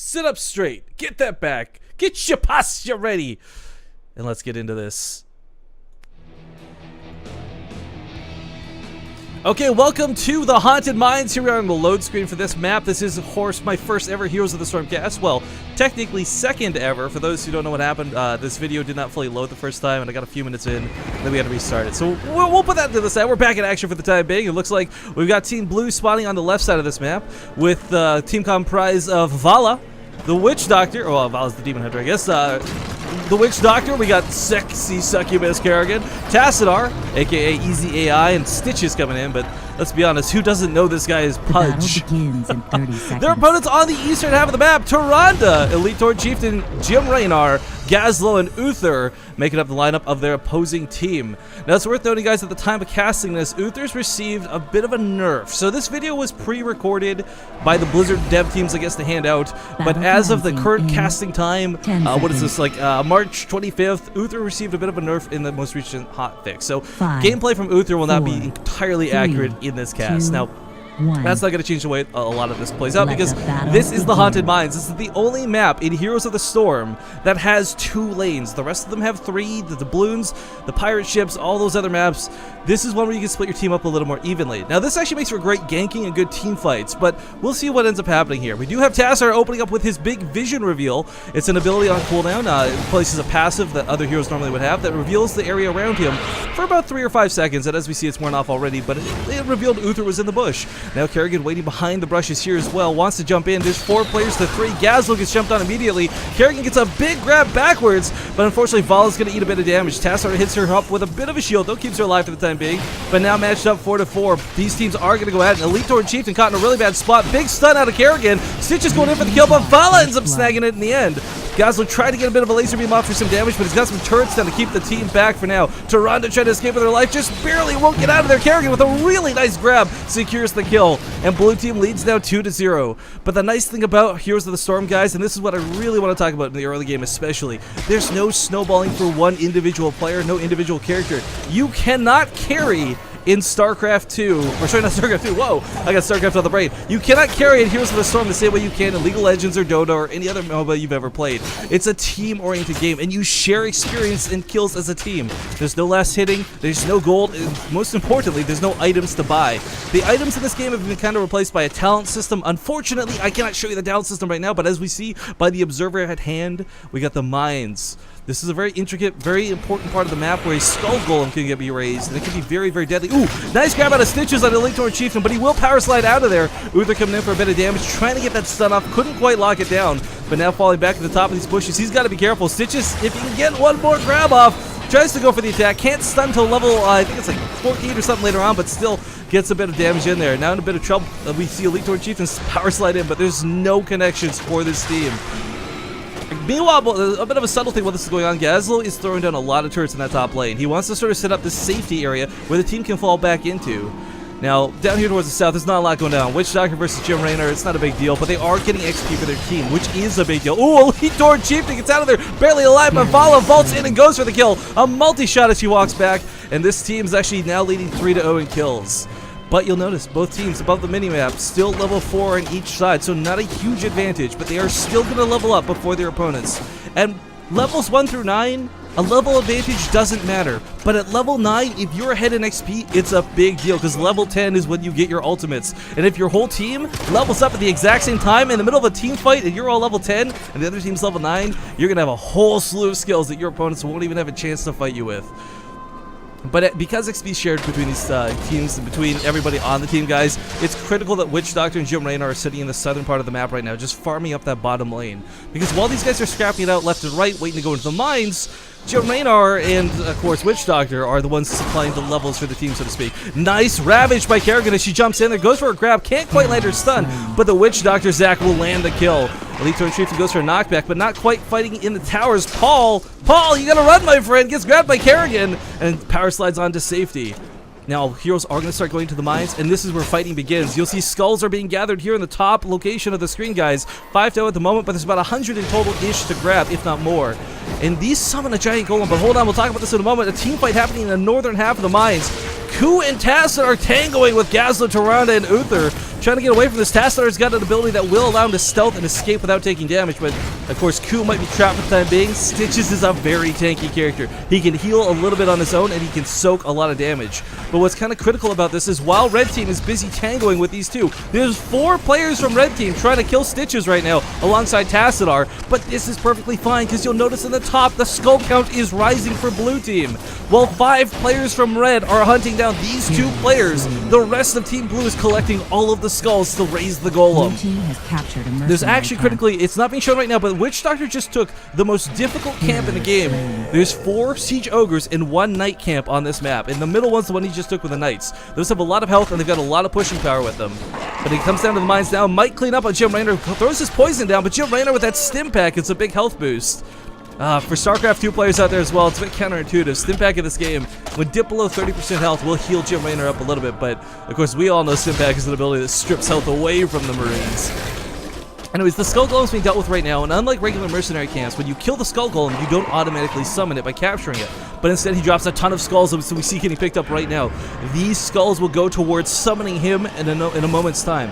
Sit up straight. Get that back. Get your posture ready. And let's get into this. Okay, welcome to the Haunted Mines. Here we are on the load screen for this map. This is, of course, my first ever Heroes of the Storm cast. Well, technically second ever. For those who don't know what happened, this video did not fully load the first time, and I got a few minutes in, and then we had to restart it. So we'll put that to the side. We're back in action for the time being. It looks like we've got Team Blue spawning on the left side of this map, with team comprised of Vala, the Witch Doctor, well, Vala's the Demon Hunter, I guess, the Witch Doctor, we got Sexy Succubus Kerrigan, Tassadar, aka Easy AI, and Stitches coming in, but let's be honest, who doesn't know this guy is Pudge? Their opponents on the eastern half of the map, Tyrande, Elite Tauren Chieftain, Jim Raynor, Gazlo, and Uther making up the lineup of their opposing team. Now it's worth noting, guys, at the time of casting this, Uther's received a bit of a nerf. So this video was pre-recorded by the Blizzard dev teams, I guess, to hand out, but as of the current casting time, what is this, like March 25th, Uther received a bit of a nerf in the most recent hotfix. So gameplay from Uther will not be entirely accurate in this cast. Now, that's not going to change the way a lot of this plays out, because this is the Haunted Mines. This is the only map in Heroes of the Storm that has 2 lanes. The rest of them have 3, the doubloons, the pirate ships, all those other maps. This is one where you can split your team up a little more evenly. Now, this actually makes for great ganking and good team fights, but we'll see what ends up happening here. We do have Tassadar opening up with his big vision reveal. It's an ability on cooldown. It places a passive that other heroes normally would have that reveals the area around him for about 3 or 5 seconds, and as we see, it's worn off already, but it revealed Uther was in the bush. Now Kerrigan waiting behind the brushes here as well, wants to jump in. There's 4 players to 3. Gazlo gets jumped on immediately. Kerrigan gets a big grab backwards, but unfortunately Vala's going to eat a bit of damage. Tassadar hits her up with a bit of a shield, though keeps her alive for the time being, but now matched up 4-4. These teams are going to go at it. Elite Tauren Chieftain caught in a really bad spot. Big stun out of Kerrigan. Stitches going in for the kill, but Vala ends up snagging it in the end. Gazlo tried to get a bit of a laser beam off for some damage, but he's got some turrets down to keep the team back for now. Tyrande tried to escape with her life, just barely won't get out of there. Kerrigan with a really nice grab secures the kill, and blue team leads now 2-0. But the nice thing about Heroes of the Storm, guys, and this is what I really want to talk about in the early game especially, there's no snowballing for one individual player, no individual character. You cannot carry in StarCraft 2, or sorry, not StarCraft 2, whoa, I got StarCraft on the brain. You cannot carry in Heroes of the Storm the same way you can in League of Legends or Dota or any other MOBA you've ever played. It's a team-oriented game, and you share experience and kills as a team. There's no last hitting, there's no gold, and most importantly, there's no items to buy. The items in this game have been kind of replaced by a talent system. Unfortunately, I cannot show you the talent system right now, but as we see by the observer at hand, we got the mines. This is a very intricate, very important part of the map where a skull golem can be raised, and it can be very, very deadly. Ooh, nice grab out of Stitches on Elite Tauren Chieftain, but he will power slide out of there. Uther coming in for a bit of damage, trying to get that stun off, couldn't quite lock it down, but now falling back at the top of these bushes. He's got to be careful. Stitches, if he can get one more grab off, tries to go for the attack, can't stun till level, I think it's like 14 or something later on, but still gets a bit of damage in there. Now in a bit of trouble, we see Elite Tauren Chieftain power slide in, but there's no connections for this team. Meanwhile, a bit of a subtle thing while this is going on, Gazlo is throwing down a lot of turrets in that top lane. He wants to sort of set up this safety area where the team can fall back into. Now, down here towards the south, there's not a lot going down. Witch Doctor versus Jim Raynor, it's not a big deal, but they are getting XP for their team, which is a big deal. Ooh, Elite Tauren Chieftain gets out of there, barely alive, but Vala vaults in and goes for the kill. A multi-shot as she walks back, and this team is actually now leading 3-0 in kills. But you'll notice both teams above the minimap still level 4 on each side, so not a huge advantage, but they are still going to level up before their opponents. And levels 1 through 9, a level advantage doesn't matter, but at level 9, if you're ahead in XP, it's a big deal, because level 10 is when you get your ultimates. And if your whole team levels up at the exact same time in the middle of a team fight, and you're all level 10, and the other team's level 9, you're going to have a whole slew of skills that your opponents won't even have a chance to fight you with. But because XP is shared between these teams and between everybody on the team, guys, it's critical that Witch Doctor and Jim Raynor are sitting in the southern part of the map right now, just farming up that bottom lane. Because while these guys are scrapping it out left and right, waiting to go into the mines, Jim Raynor and, of course, Witch Doctor are the ones supplying the levels for the team, so to speak. Nice Ravage by Kerrigan as she jumps in there, goes for a grab, can't quite land her stun, but the Witch Doctor, Zach, will land the kill. Elite Tauren Chieftain goes for a knockback, but not quite fighting in the towers. Paul, you gotta run, my friend, gets grabbed by Kerrigan, and power slides on to safety. Now, heroes are going to start going to the mines, and this is where fighting begins. You'll see skulls are being gathered here in the top location of the screen, guys. 5-0 at the moment, but there's about 100 in total-ish to grab, if not more. And these summon a giant golem, but hold on, we'll talk about this in a moment. A team fight happening in the northern half of the mines. Ku and Tassadar are tangoing with Gazlo, Tyrande, and Uther. trying to get away from this. Tassadar's got an ability that will allow him to stealth and escape without taking damage, but of course Ku might be trapped for the time being. Stitches is a very tanky character. He can heal a little bit on his own, and he can soak a lot of damage. But what's kind of critical about this is while Red Team is busy tangoing with these two, there's 4 players from Red Team trying to kill Stitches right now alongside Tassadar, but this is perfectly fine because you'll notice in the top the skull count is rising for Blue Team. While 5 players from Red are hunting down these 2 players, the rest of Team Blue is collecting all of the skulls to raise the golem. There's actually critically, it's not being shown right now, but Witch Doctor just took the most difficult camp in the game. There's 4 Siege Ogres and 1 Knight camp on this map, and the middle one's the one he just took with the Knights. Those have a lot of health and they've got a lot of pushing power with them. But he comes down to the mines now, might clean up on Jim Raynor, throws his poison down, but Jim Raynor with that stim pack, it's a big health boost. For StarCraft 2 players out there as well, it's a bit counterintuitive. Stimpak in this game, when dip below 30% health, will heal Jim Raynor up a little bit, but of course we all know Stimpak is an ability that strips health away from the Marines. Anyways, the Skull Golem is being dealt with right now, and unlike regular Mercenary camps, when you kill the Skull Golem, you don't automatically summon it by capturing it. But instead, he drops a ton of skulls, so we see getting picked up right now. These skulls will go towards summoning him in a moment's time.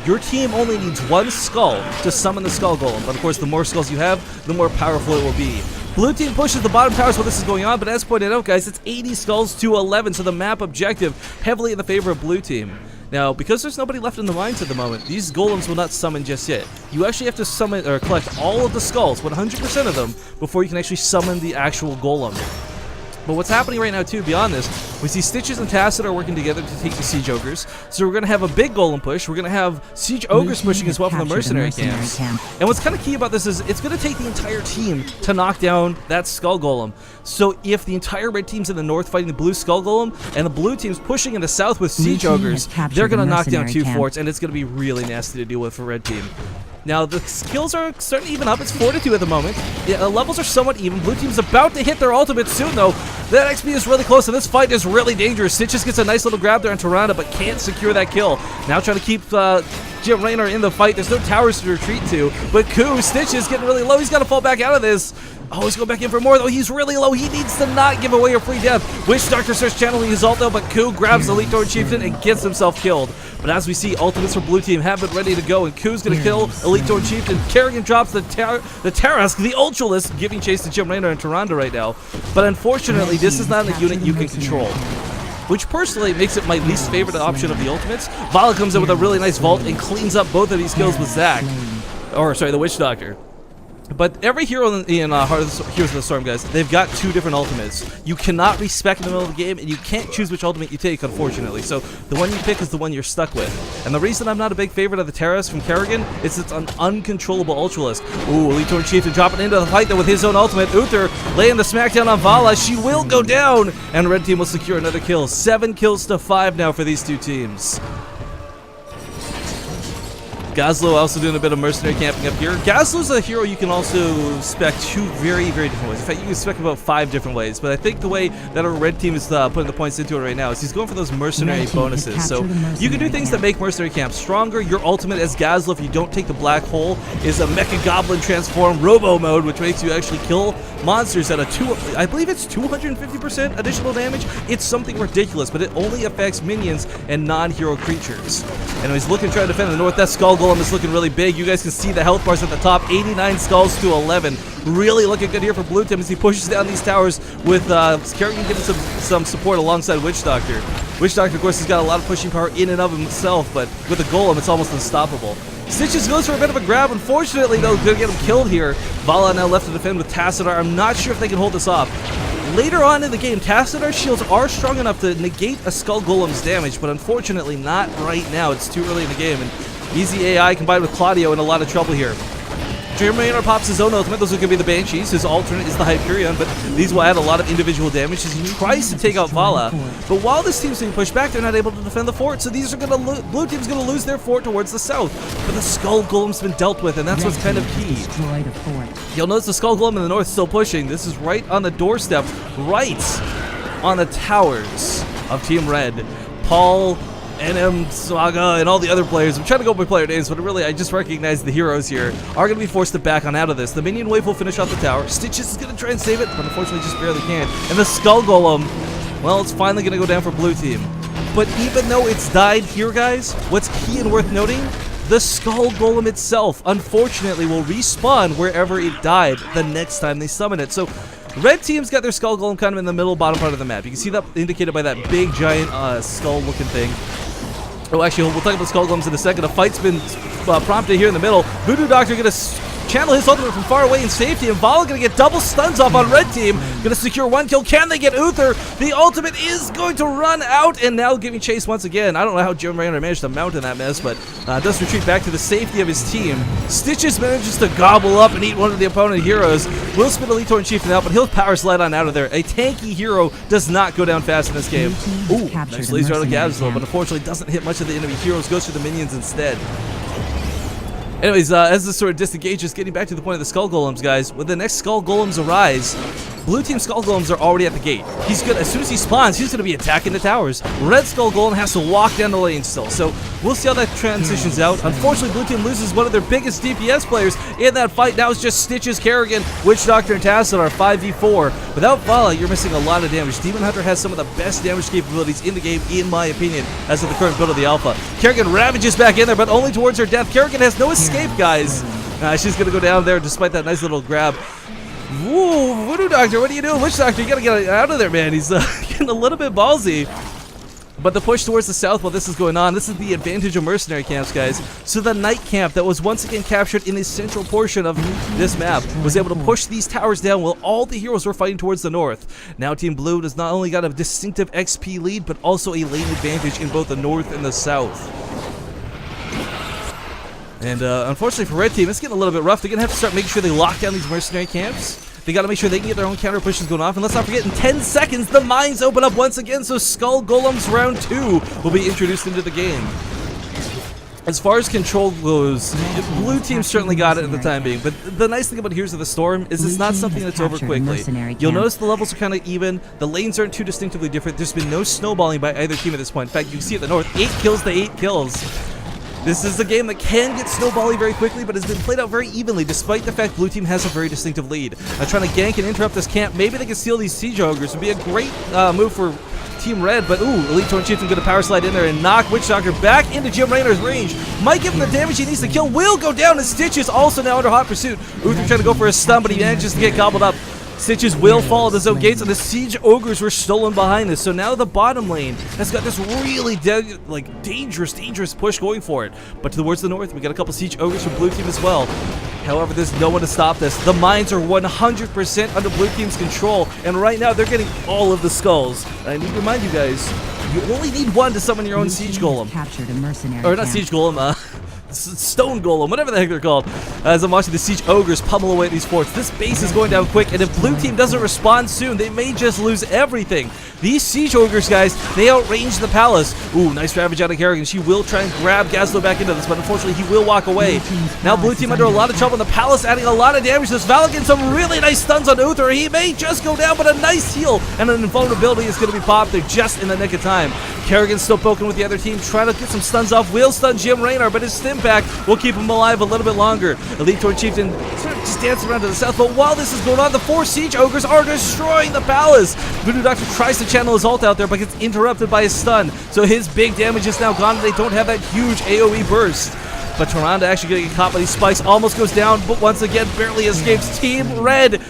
Your team only needs 1 skull to summon the Skull Golem, but of course the more skulls you have, the more powerful it will be. Blue team pushes the bottom towers while this is going on, but as pointed out guys, it's 80 skulls to 11, so the map objective heavily in the favor of Blue team. Now, because there's nobody left in the mines at the moment, these golems will not summon just yet. You actually have to summon or collect all of the skulls, 100% of them, before you can actually summon the actual golem. But what's happening right now, too, beyond this, we see Stitches and Tacit are working together to take the Siege Ogres. So we're going to have a big Golem push. We're going to have Siege Ogres pushing as well from the Mercenary camps. And what's kind of key about this is it's going to take the entire team to knock down that Skull Golem. So if the entire red team's in the north fighting the blue Skull Golem, and the blue team's pushing in the south with Siege Ogres, they're going to knock down 2 forts, and it's going to be really nasty to deal with for red team. Now, the skills are starting to even up. It's 4-2 at the moment. The levels are somewhat even. Blue team's about to hit their ultimate soon, though. That XP is really close, and this fight is really dangerous. Stitches gets a nice little grab there on Tyrande, but can't secure that kill. Now trying to keep Jim Raynor in the fight. There's no towers to retreat to, but Stitches getting really low. He's got to fall back out of this. Oh, he's going back in for more, though. He's really low. He needs to not give away a free death. Witch Doctor starts channeling his ult, though, but grabs the Elite Thorn Chieftain and gets himself killed. But as we see, ultimates for Blue Team have been ready to go, and Ku's going to kill Elite Thorn Chieftain. Kerrigan drops the Tarask, the Ultralist, giving chase to Jim Raynor and Tyrande right now. But unfortunately, this is not a unit you can control, which personally makes it my least favorite option of the ultimates. Vala comes in with a really nice vault and cleans up both of these kills with Zac. Or, sorry, the Witch Doctor. But every hero in Heroes of the Storm, guys, they've got 2 different ultimates. You cannot respec in the middle of the game, and you can't choose which ultimate you take, unfortunately. So the one you pick is the one you're stuck with. And the reason I'm not a big favorite of the Terras from Kerrigan is it's an uncontrollable Ultralist. Ooh, Elite Thorn Chieftain dropping into the fight, though, with his own ultimate. Uther laying the smackdown on Vala. She will go down, and Red Team will secure another kill. 7 kills to 5 now for these 2 teams. Gazlo also doing a bit of mercenary camping up here. Gazlo's a hero you can also spec 2 very, very different ways. In fact, you can spec about 5 different ways. But I think the way that our red team is putting the points into it right now is he's going for those mercenary bonuses. So you can do things that make mercenary camp stronger. Your ultimate as Gazlo, if you don't take the black hole, is a Mecha Goblin transform robo mode, which makes you actually kill monsters at I believe it's 250% additional damage. It's something ridiculous, but it only affects minions and non-hero creatures. And he's looking to try to defend the north. That Skull Golem is looking really big. You guys can see the health bars at the top. 89 skulls to 11. Really looking good here for Blue Team as he pushes down these towers with Kerrigan getting some support alongside Witch Doctor. Witch Doctor, of course, has got a lot of pushing power in and of himself, but with the Golem, it's almost unstoppable. Stitches goes for a bit of a grab. Unfortunately, though, going to get him killed here. Vala now left to defend with Tassadar. I'm not sure if they can hold this off. Later on in the game, Tassadar's shields are strong enough to negate a Skull Golem's damage, but unfortunately not right now. It's too early in the game, and easy AI combined with Claudio in a lot of trouble here. Jim Raynor pops his own ultimate. Those are going to be the Banshees. His alternate is the Hyperion, but these will add a lot of individual damage as he tries to take out Vala. But while this team's being pushed back, they're not able to defend the fort, so these are going to Blue Team's going to lose their fort towards the south. But the Skull Golem's been dealt with, and that's what's kind of key. You'll notice the Skull Golem in the north still pushing. This is right on the doorstep, right on the towers of Team Red. Paul, NM, Saga, and all the other players. I'm trying to go by player names, but really I just recognize the heroes here are going to be forced to back on out of this. The minion wave will finish off the tower. Stitches is going to try and save it, but unfortunately just barely can. And the Skull Golem, well, it's finally going to go down for Blue Team. But even though it's died here, guys, what's key and worth noting, the Skull Golem itself, unfortunately, will respawn wherever it died the next time they summon it. So, red team's got their Skull Golem kind of in the middle bottom part of the map. You can see that indicated by that big, giant, skull-looking thing. Oh, actually, we'll talk about Skull Golems in a second. A fight's been prompted here in the middle. Voodoo Doctor gonna channel his ultimate from far away in safety, and Vala gonna get double stuns off on red team. Gonna secure 1 kill. Can they get Uther? The ultimate is going to run out, and now giving chase once again. I don't know how Jim Raynor managed to mount in that mess, but does retreat back to the safety of his team. Stitches manages to gobble up and eat one of the opponent heroes. Will spin Elite Torn Chieftain out, but he'll power slide on out of there. A tanky hero does not go down fast in this game. Ooh, nice laser out of Gabslow, but unfortunately doesn't hit much of the enemy heroes. Goes for the minions instead. Anyways, as this sort of disengages, getting back to the point of the Skull Golems, guys, when the next Skull Golems arise, blue team Skull Golems are already at the gate. He's good. As soon as he spawns, he's going to be attacking the towers. Red Skull Golem has to walk down the lane still, so we'll see how that transitions out. Unfortunately, blue team loses one of their biggest DPS players in that fight. Now it's just Stitches, Kerrigan, Witch Doctor, and Tassadar are 5v4. Without Vala, you're missing a lot of damage. Demon Hunter has some of the best damage capabilities in the game, in my opinion, as of the current build of the alpha. Kerrigan ravages back in there, but only towards her death. Kerrigan has no escape, guys. She's going to go down there despite that nice little grab. Whoa, Voodoo Doctor, what are you doing? Witch Doctor, you gotta get out of there, man. He's getting a little bit ballsy. But the push towards the south while this is going on, this is the advantage of mercenary camps, guys. So the night camp that was once again captured in the central portion of this map was able to push these towers down while all the heroes were fighting towards the north. Now Team Blue has not only got a distinctive XP lead, but also a lane advantage in both the north and the south. And unfortunately for red team, it's getting a little bit rough. They're going to have to start making sure they lock down these mercenary camps. They got to make sure they can get their own counter pushes going off. And let's not forget, in 10 seconds, the mines open up once again. So Skull Golems round 2 will be introduced into the game. As far as control goes, blue team certainly got it at the time being. But the nice thing about Heroes of the Storm is it's not something that's over quickly. You'll notice the levels are kind of even. The lanes aren't too distinctively different. There's been no snowballing by either team at this point. In fact, you can see at the north, 8 kills to 8 kills. This is a game that can get snowballing very quickly, but has been played out very evenly, despite the fact blue team has a very distinctive lead. Trying to gank and interrupt this camp. Maybe they can steal these siege ogres. Would be a great move for Team Red, but ooh, Elite Torn Chieftain going to power slide in there and knock Witch Doctor back into Jim Raynor's range. Might give him the damage he needs to kill. Will go down, and Stitches also now under hot pursuit. Uther trying to go for a stun, but he manages to get gobbled up. Stitches will fall at the zone gates, and the siege ogres were stolen behind this. So now the bottom lane has got this really dangerous push going for it. But towards the north, we got a couple siege ogres from blue team as well. However, there's no one to stop this. The mines are 100% under blue team's control, and right now they're getting all of the skulls. I need to remind you guys, you only need one to summon your own siege golem. Captured a mercenary or not siege golem, stone golem, whatever the heck they're called. As I'm watching the siege ogres pummel away at these forts, this base is going down quick, and if blue team doesn't respond soon, they may just lose everything. These siege ogres, guys, they outrange the palace. Ooh, nice ravage out of Kerrigan. She will try and grab Gazlo back into this, but unfortunately he will walk away. Now blue team under a lot of trouble, and the palace adding a lot of damage. This Val getting some really nice stuns on Uther. He may just go down, but a nice heal and an invulnerability is going to be popped there just in the nick of time. Kerrigan's still poking with the other team, trying to get some stuns off. Will stun Jim Raynor, but his stim pack will keep him alive a little bit longer. Elite Torn Chieftain sort of just dancing around to the south, but while this is going on, the 4 siege ogres are destroying the palace. Voodoo Doctor tries to channel his ult out there, but gets interrupted by his stun, so his big damage is now gone, and they don't have that huge AoE burst. But Toronda actually going to get caught by these spikes, almost goes down, but once again barely escapes. Team Red,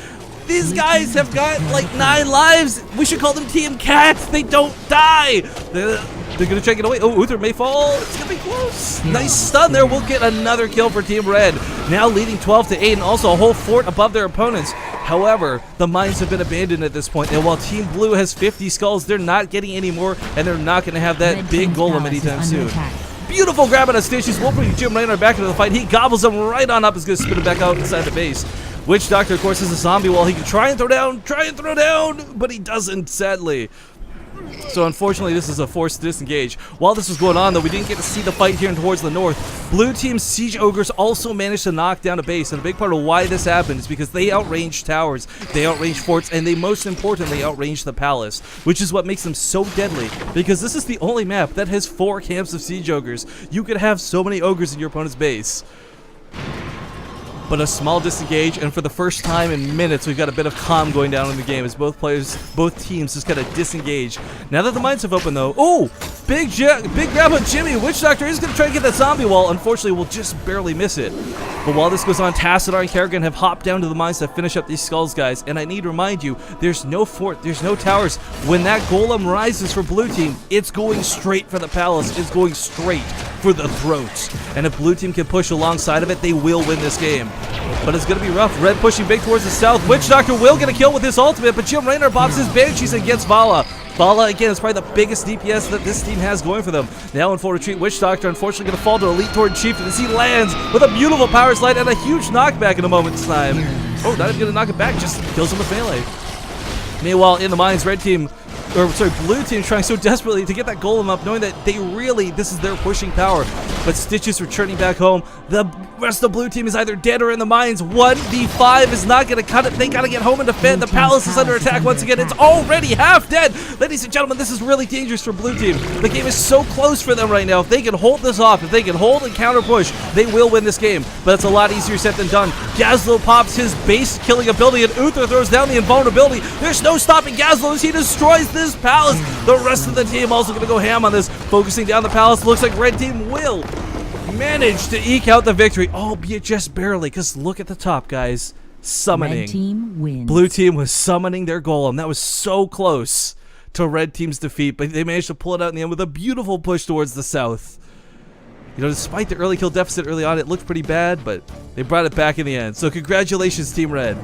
these guys have got like 9 lives. We should call them Team Cats. They don't die. They're going to try to get away. Oh, Uther may fall. It's going to be close. Nice stun there. We'll get another kill for Team Red. Now leading 12-8, and also a whole fort above their opponents. However, the mines have been abandoned at this point, and while Team Blue has 50 skulls, they're not getting any more, and they're not going to have that big golem anytime soon. Beautiful grab out of Stitches. We'll bring Jim Raynor back into the fight. He gobbles him right on up. He's going to spin him back out inside the base. Witch Doctor, of course, is a zombie wall. He can try and throw down, but he doesn't, sadly. So unfortunately, this is a forced disengage. While this was going on, though, we didn't get to see the fight here towards the north. Blue team's siege ogres also managed to knock down a base, and a big part of why this happened is because they outrange towers, they outrange forts, and they most importantly outrange the palace, which is what makes them so deadly, because this is the only map that has 4 camps of siege ogres. You could have so many ogres in your opponent's base. But a small disengage, and for the first time in minutes, we've got a bit of calm going down in the game as both teams just kind of disengage. Now that the mines have opened, though, oh! Big Grandpa Jimmy, Witch Doctor is going to try to get that zombie wall. Unfortunately, will just barely miss it. But while this goes on, Tassadar and Kerrigan have hopped down to the mines to finish up these skulls, guys. And I need to remind you, there's no fort, there's no towers. When that golem rises for blue team, it's going straight for the palace. It's going straight for the throats. And if blue team can push alongside of it, they will win this game. But it's going to be rough. Red pushing big towards the south. Witch Doctor will get a kill with his ultimate, but Jim Raynor pops his Banshees against Vala. Vala, again, is probably the biggest DPS that this team has going for them. Now in full retreat, Witch Doctor unfortunately going to fall to Elite Toward Chieftain as he lands with a beautiful power slide and a huge knockback in a moment's time. Oh, not even going to knock it back, just kills him with melee. Meanwhile, in the mines, blue team trying so desperately to get that golem up, knowing that this is their pushing power. But Stitches returning back home. The rest of the blue team is either dead or in the mines. 1v5 is not going to cut it. They got to get home and defend. The palace is under attack once again. It's already half dead. Ladies and gentlemen, this is really dangerous for blue team. The game is so close for them right now. If they can hold this off, if they can hold and counter push, they will win this game. But it's a lot easier said than done. Gazlo pops his base killing ability and Uther throws down the invulnerability. There's no stopping Gazlo as he destroys this palace. The rest of the team also going to go ham on this, focusing down the palace. Looks like red team will manage to eke out the victory, albeit just barely, because look at the top, guys. Summoning. Red team wins. Blue team was summoning their golem. That was so close to red team's defeat, but they managed to pull it out in the end with a beautiful push towards the south. You know, despite the early kill deficit early on, it looked pretty bad, but they brought it back in the end. So congratulations, Team Red.